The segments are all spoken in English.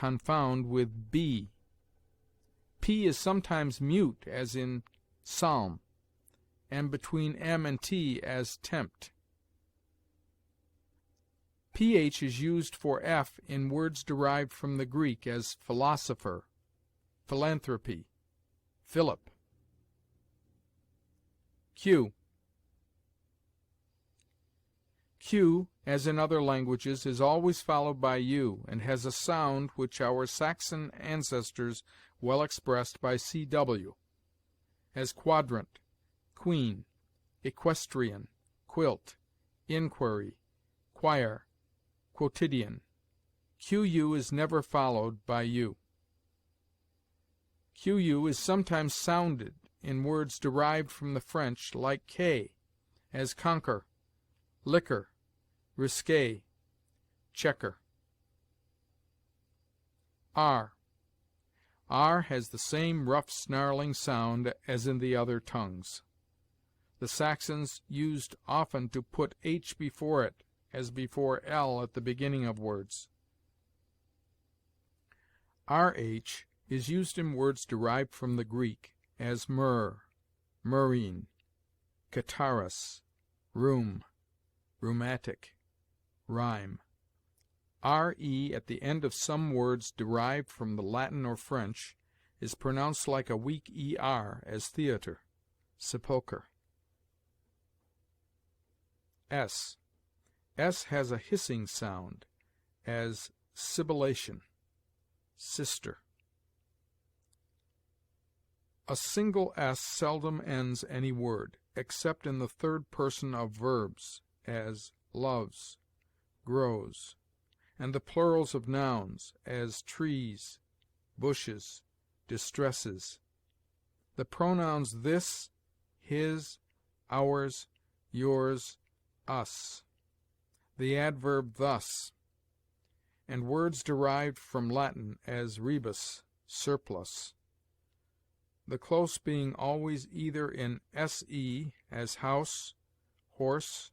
confound with b. P is sometimes mute, as in psalm, and between m and t, as tempt. Ph is used for f in words derived from the Greek, as philosopher, philanthropy, Philip. Q. Q, as in other languages, is always followed by u, and has a sound which our Saxon ancestors well expressed by cw, as quadrant, queen, equestrian, quilt, inquiry, choir, quotidian. Qu is never followed by u. Qu is sometimes sounded in words derived from the French, like k, as conquer, liquor, risque, checker. R. R has the same rough, snarling sound as in the other tongues. The Saxons used often to put h before it, as before l at the beginning of words. Rh is used in words derived from the Greek, as myrrh, murrhine, catarrhus, rheum, rheumatic, rhyme. Re at the end of some words derived from the Latin or French is pronounced like a weak er, as theater, sepulcher. S. S has a hissing sound, as sibilation, sister. A single s seldom ends any word, except in the third person of verbs, as loves, grows, and the plurals of nouns, as trees, bushes, distresses. The pronouns this, his, ours, yours, us. The adverb thus, and words derived from Latin, as rebus, surplus. The close being always either in se, as house, horse,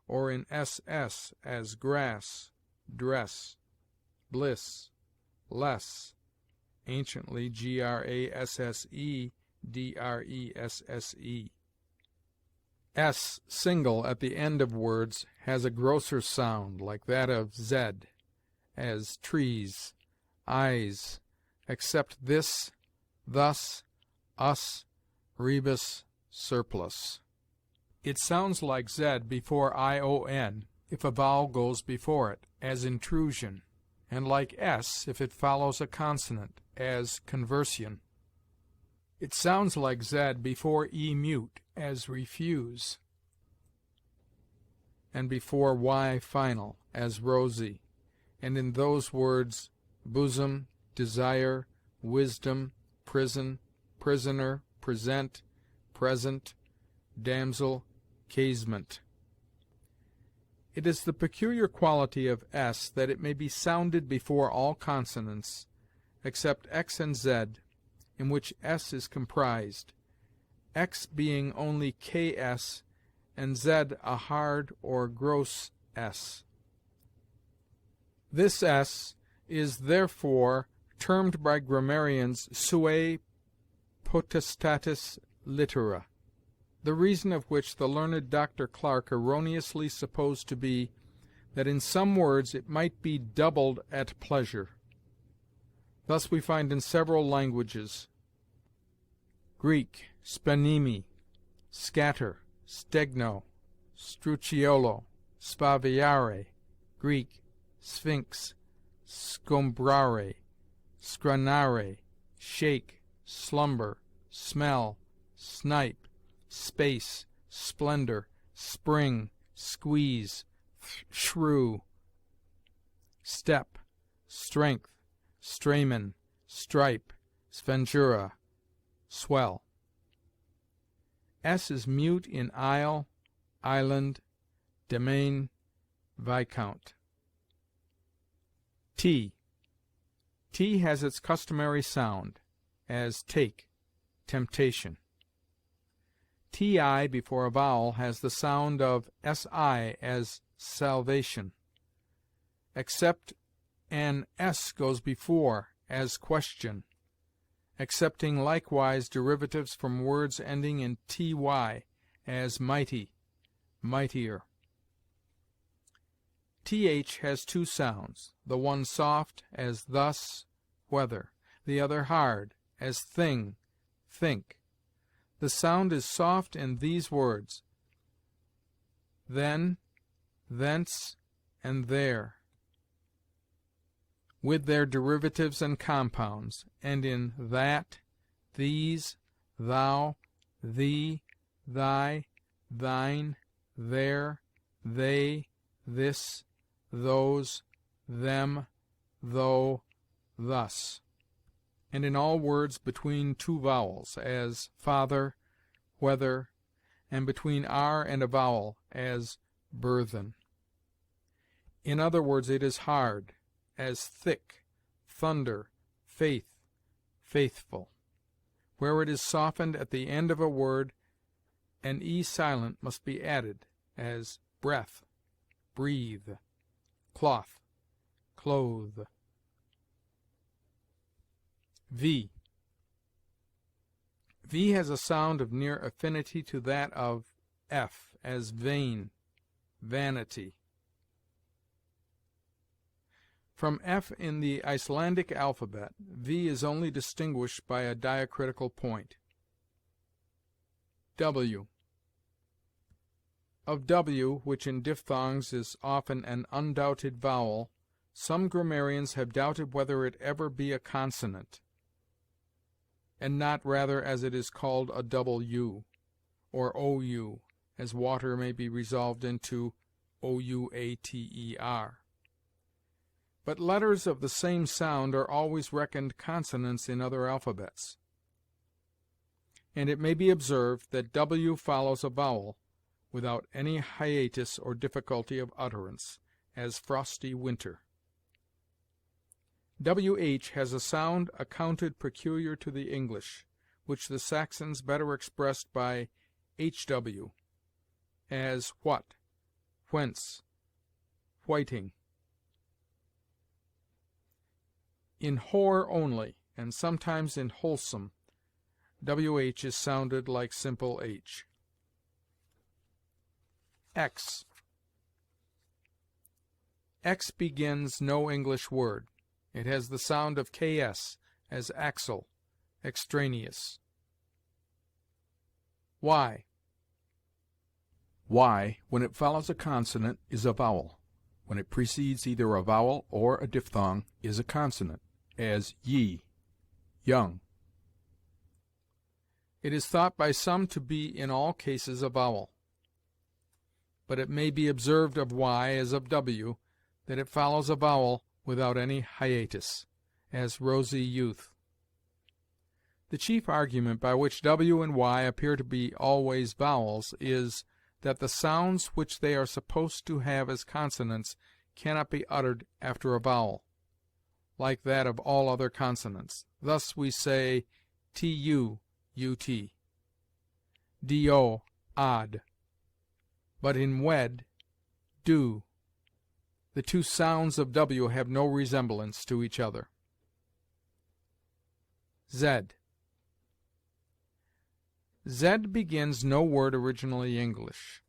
or in ss, as grass, dress, bliss, less, anciently grasse, dresse. S single at the end of words has a grosser sound, like that of z, as trees, eyes, except this, thus, us, rebus, surplus. It sounds like z before ion if a vowel goes before it, as intrusion, and like s if it follows a consonant, as conversion. It sounds like z before e mute, as refuse, and before y final, as rosy, and in those words bosom, desire, wisdom, prison, prisoner, present, present, damsel, casement. It is the peculiar quality of s that it may be sounded before all consonants, except x and z, in which s is comprised, x being only ks, and z a hard or gross s. This s is therefore termed by grammarians sua potestatis littera, the reason of which the learned Dr. Clarke erroneously supposed to be that in some words it might be doubled at pleasure. Thus we find in several languages: Greek, spanimi, scatter, stegno, strucciolo, spaviare; Greek, sphinx, scombrare, scranare, shake, slumber, smell, snipe, space, splendor, spring, squeeze, shrew, step, strength, stramen, stripe, sventura, swell. S is mute in isle, island, domain, viscount. T. T has its customary sound, as take, temptation. Ti before a vowel has the sound of si, as salvation, except An s goes before, as question, accepting likewise derivatives from words ending in ty, as mighty, mightier. Th has two sounds, the one soft, as thus, whether, the other hard, as thing, think. The sound is soft in these words, then, thence, and there, with their derivatives and compounds, and in that, these, thou, thee, thy, thine, their, they, this, those, them, though, thus, and in all words between two vowels, as father, whether, and between r and a vowel, as burthen. In other words, it is hard, as thick, thunder, faith, faithful. Where it is softened at the end of a word, an e silent must be added, as breath, breathe, cloth, clothe. V. V has a sound of near affinity to that of f, as vain, vanity. From f in the Icelandic alphabet, v is only distinguished by a diacritical point. W. Of w, which in diphthongs is often an undoubted vowel, some grammarians have doubted whether it ever be a consonant, and not rather, as it is called, a double u, or ou, as water may be resolved into ouater. But letters of the same sound are always reckoned consonants in other alphabets, and it may be observed that w follows a vowel without any hiatus or difficulty of utterance, as frosty winter. WH has a sound accounted peculiar to the English, which the Saxons better expressed by HW, as what, whence, whiting. In whore only, and sometimes in wholesome, WH is sounded like simple h. X. X begins no English word. It has the sound of ks, as axle, extraneous. Y. Y, when it follows a consonant, is a vowel. When it precedes either a vowel or a diphthong, is a consonant, as ye, young. It is thought by some to be in all cases a vowel, but it may be observed of y, as of w, that it follows a vowel without any hiatus, as rosy youth. The chief argument by which w and y appear to be always vowels is, that the sounds which they are supposed to have as consonants cannot be uttered after a vowel, like that of all other consonants. Thus we say tu, ut, do, odd, but in wed, do. The two sounds of w have no resemblance to each other. Z. Z begins no word originally English.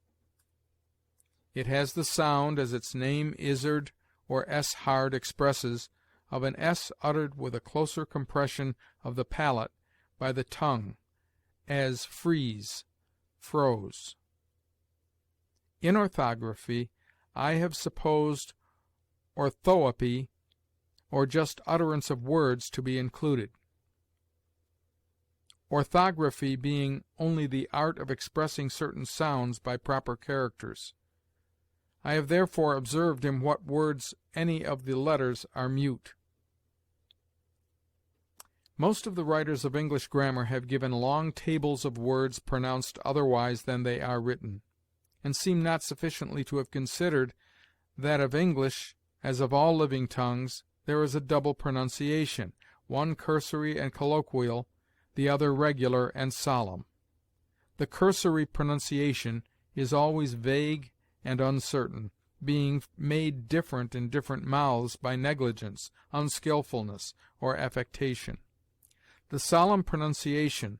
It has the sound, as its name izzard or s-hard expresses, of an s uttered with a closer compression of the palate by the tongue, as freeze, froze. In orthography, I have supposed orthoepy, or just utterance of words, to be included, orthography being only the art of expressing certain sounds by proper characters. I have therefore observed in what words any of the letters are mute. Most of the writers of English grammar have given long tables of words pronounced otherwise than they are written, and seem not sufficiently to have considered that of English, as of all living tongues, there is a double pronunciation, one cursory and colloquial, the other regular and solemn. The cursory pronunciation is always vague and uncertain, being made different in different mouths by negligence, unskilfulness, or affectation. The solemn pronunciation,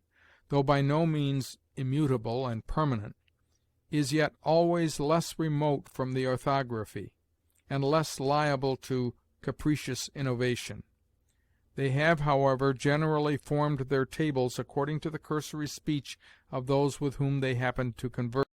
though by no means immutable and permanent, is yet always less remote from the orthography, and less liable to capricious innovation. They have, however, generally formed their tables according to the cursory speech of those with whom they happened to converse.